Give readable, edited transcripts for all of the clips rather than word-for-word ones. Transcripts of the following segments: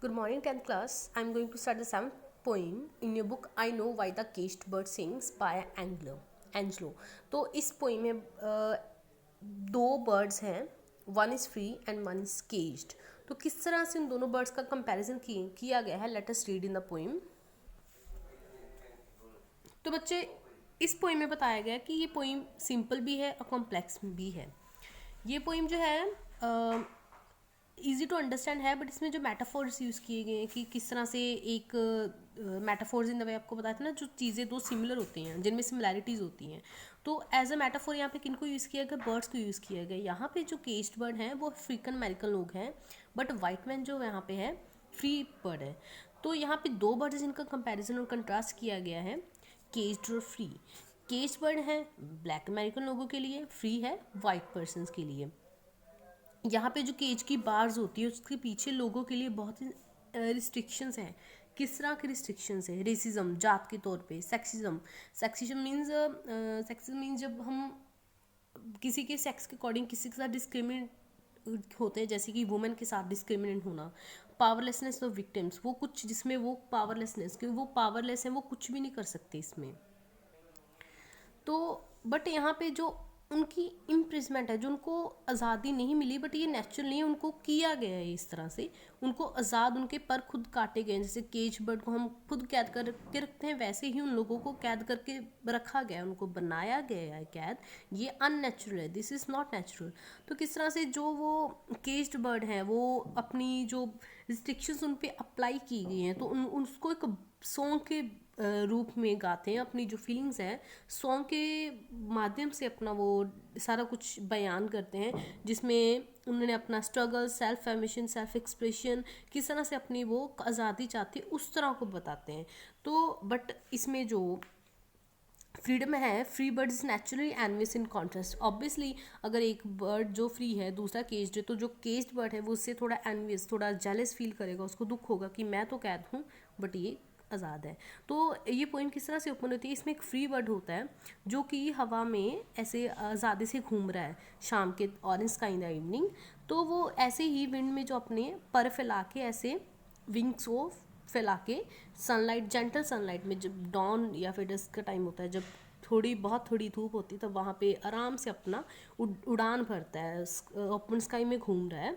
Good morning, 10th class. I'm going to start the 7th poem in your book I Know Why the Caged Bird Sings by Angelo. तो इस poem में दो birds हैं, one is free and one is caged. तो किस तरह से उन दोनों बर्ड्स का कंपैरिजन किया गया है, let us read in the poem. तो बच्चे, इस पोइम में बताया गया कि ये पोइम सिंपल भी है और कॉम्प्लेक्स भी है. ये पोइम जो है ईजी टू अंडरस्टैंड है, बट इसमें जो मेटाफोर्स यूज़ किए गए हैं कि किस तरह से एक मेटाफोर्स इन द वे आपको बताया था ना, जो चीज़ें दो सिमिलर होती हैं जिनमें सिमिलैरिटीज़ होती हैं. तो एज अ मेटाफोर यहाँ पे किनको यूज़ किया गया, बर्ड्स को यूज़ किया गया. यहाँ पे जो केस्ड बर्ड हैं वो अफ्रीकन अमेरिकन लोग हैं, बट वाइट मैन जो यहाँ पे है फ्री बर्ड है. तो यहाँ पे दो बर्ड जिनका कंपेरिजन और कंट्रास्ट किया गया है, केज्ड और फ्री. केज्ड बर्ड है ब्लैक अमेरिकन लोगों के लिए, फ्री है वाइट पर्सनस के लिए. यहाँ पे जो केज की बार्स होती है उसके पीछे लोगों के लिए बहुत ही रिस्ट्रिक्शंस हैं. किस तरह के रिस्ट्रिक्शंस है? रेसिज्म, जात के तौर पे. सेक्सिज्म. सेक्सिज्म मीन्स जब हम किसी के सेक्स के अकॉर्डिंग किसी के साथ डिस्क्रिमिनेट होते हैं, जैसे कि वुमेन के साथ डिस्क्रिमिनेट होना. पावरलेसनेस ऑफ विक्टिम्स, वो कुछ जिसमें वो पावरलेसनेस, क्योंकि वो पावरलेस है, वो कुछ भी नहीं कर सकते इसमें. तो बट यहाँ पे जो उनकी इम्प्रिजमेंट है, जो उनको आज़ादी नहीं मिली, बट ये नेचुरल नहीं है, उनको किया गया है इस तरह से. उनको आज़ाद, उनके पर खुद काटे गए हैं. जैसे केज बर्ड को हम खुद कैद करके रखते हैं, वैसे ही उन लोगों को कैद करके रखा गया है, उनको बनाया गया है कैद. ये अननेचुरल है, दिस इज़ नॉट नेचुरल. तो किस तरह से जो वो केज्ड बर्ड हैं वो अपनी जो रिस्ट्रिक्शंस उन पर अप्लाई की गई हैं, तो उसको एक सॉन्ग के रूप में गाते हैं. अपनी जो फीलिंग्स हैं सॉन्ग के माध्यम से अपना वो सारा कुछ बयान करते हैं, जिसमें उन्होंने अपना struggle, self emission, self expression, किस तरह से अपनी वो आज़ादी चाहती है उस तरह को बताते हैं. तो बट इसमें जो फ्रीडम है, free bird is naturally envious in contrast. Obviously अगर एक बर्ड जो फ्री है दूसरा केज्ड है, तो जो केज्ड बर्ड है वो उससे थोड़ा एनवियस, थोड़ा जेलस फील करेगा, उसको दुख होगा कि मैं तो कैद हूँ बट ये आज़ाद है. तो ये पोइम किस तरह से ओपन होती है, इसमें एक फ्री बर्ड होता है जो कि हवा में ऐसे आज़ादी से घूम रहा है शाम के orange sky in the evening. तो वो ऐसे ही विंड में जो अपने पर फैला के ऐसे विंग्स को फैला के सनलाइट, जेंटल सनलाइट में, जब डॉन या फिर डस्क का टाइम होता है, जब बहुत थोड़ी धूप होती है, तब वहाँ पे आराम से अपना उड़ान भरता है, ओपन स्काई में घूम रहा है.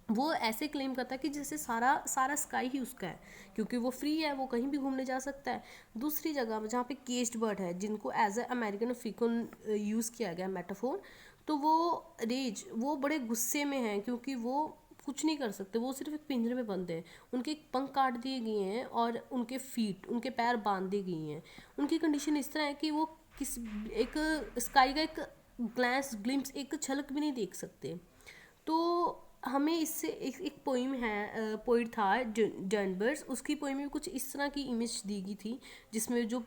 वो ऐसे क्लेम करता है कि जैसे सारा स्काई ही उसका है, क्योंकि वो फ्री है, वो कहीं भी घूमने जा सकता है. दूसरी जगह जहाँ पे केस्ड बर्ड है, जिनको as a American African use किया गया मेटाफोर, तो वो बड़े गुस्से में हैं, क्योंकि वो कुछ नहीं कर सकते, वो सिर्फ एक पिंजरे में बंद हैं. उनके पंख काट दिए गए हैं और उनके पैर बांध दिए गए हैं. उनकी कंडीशन इस तरह है कि वो एक स्काई का एक ग्लिम्स, एक झलक भी नहीं देख सकते. तो हमें इससे एक पोइम है, पोइट था डर्नबर्स, उसकी पोइम में कुछ इस तरह की इमेज दी गई थी, जिसमें जो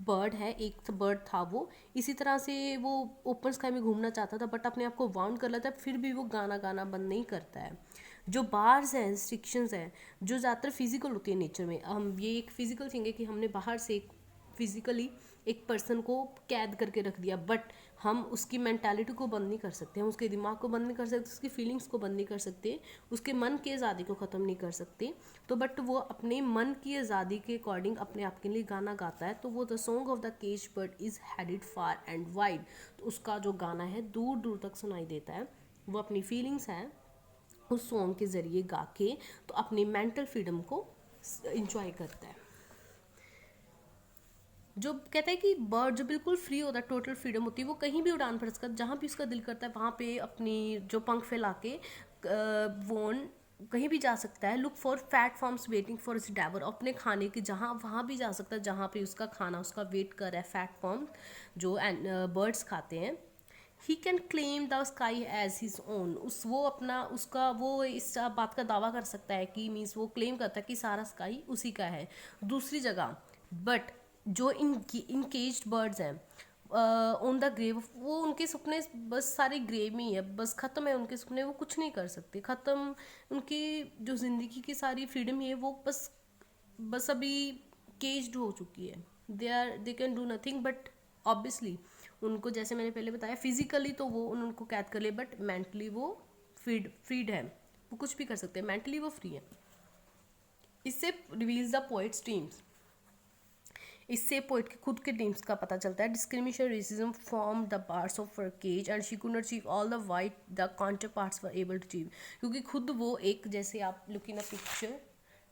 बर्ड है, एक बर्ड था, वो इसी तरह से वो ओपन स्काई में घूमना चाहता था, बट अपने आप को वाउंड कर लेता है, फिर भी वो गाना बंद नहीं करता है. जो बार्स हैं, रिस्ट्रिक्शंस हैं, जो ज़्यादातर फिजिकल होती है नेचर में. हम ये एक फिजिकल थिंग है कि हमने बाहर से एक फिजिकली एक पर्सन को कैद करके रख दिया, बट हम उसकी मेंटालिटी को बंद नहीं कर सकते, हम उसके दिमाग को बंद नहीं कर सकते, उसकी फीलिंग्स को बंद नहीं कर सकते, उसके मन की आज़ादी को ख़त्म नहीं कर सकते. तो बट वो अपने मन की आज़ादी के अकॉर्डिंग अपने आप के लिए गाना गाता है. तो वो the song of the caged bird is headed far and wide. तो उसका जो गाना है दूर दूर तक सुनाई देता है. वो अपनी फीलिंग्स हैं उस सॉन्ग के ज़रिए गा के तो अपनी मेंटल फ्रीडम को इंजॉय करता है. जो कहता है कि बर्ड जो बिल्कुल फ्री होता है, टोटल फ्रीडम होती है, वो कहीं भी उड़ान भर सकता है, जहाँ भी उसका दिल करता है वहाँ पे अपनी जो पंख फैला के वो कहीं भी जा सकता है. Look for platforms waiting for इस डैवर, अपने खाने की जहाँ वहाँ भी जा सकता है जहाँ पे उसका खाना उसका वेट कर रहा है. प्लेटफॉर्म जो बर्ड्स खाते हैं. He can claim the sky as his own, वो अपना उसका वो इस बात का दावा कर सकता है कि मीन्स वो क्लेम करता है कि सारा स्काई उसी का है. दूसरी जगह बट जो इन केज्ड बर्ड्स हैं ऑन द ग्रेव, वो उनके सपने बस सारे ग्रेव में ही है, बस ख़त्म है उनके सपने, वो कुछ नहीं कर सकते, ख़त्म. उनकी जो ज़िंदगी की सारी फ्रीडम है वो बस अभी केज्ड हो चुकी है. They can do nothing, but obviously उनको, जैसे मैंने पहले बताया, फिजिकली तो वो उनको कैद कर ले, बट मेंटली वो फ्रीड है, वो कुछ भी कर सकते हैं, मेंटली वो फ्री है. इससे रिवील्स द पोइट्स ड्रीम्स, इससे पोइट के खुद के ड्रीम्स का पता चलता है। Discrimination racism form the parts of her cage and she could not achieve all the white the counter parts were able to achieve, क्योंकि खुद वो एक, जैसे आप look in a picture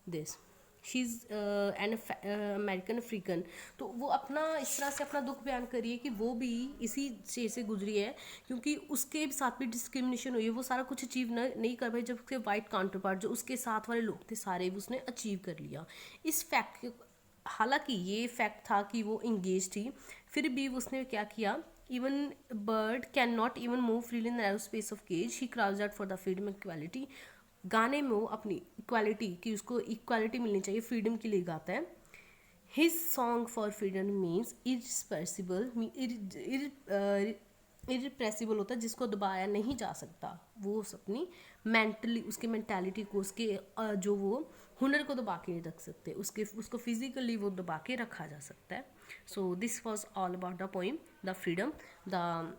this, she is an American African, तो वो अपना इस तरह से अपना दुख बयान करिए कि वो भी इसी चीज़ से गुजरी है, क्योंकि उसके साथ भी डिस्क्रिमिनेशन हुई है, वो सारा कुछ अचीव नहीं कर पाई, जब उसके वाइट काउंटर पार्ट जो उसके साथ वाले लोग थे सारे उसने अचीव कर लिया। इस फैक्ट, हालांकि ये फैक्ट था कि वो इंगेज थी, फिर भी उसने क्या किया, even bird can not even move freely in narrow space of cage, he crows out for the freedom equality. गाने में वो अपनी इक्वालिटी की, उसको इक्वालिटी मिलनी चाहिए, फ्रीडम के लिए गाता है। His song for freedom means irrepressible, irrepressible होता है जिसको दबाया नहीं जा सकता, वो अपनी मेंटली, उसके मेंटालिटी को, उसके जो वो हुनर को दबा के नहीं रख सकते, उसको फिजिकली वो दबा के रखा जा सकता है। So this was all about the poem the freedom, the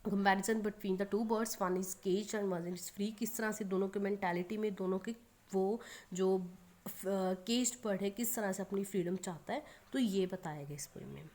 comparison between the two birds, one is cage and one is free, किस तरह से दोनों के मेंटालिटी में, दोनों के वो जो केज्ड बर्ड है किस तरह से अपनी फ्रीडम चाहता है, तो ये बताया गया इस पोइम में।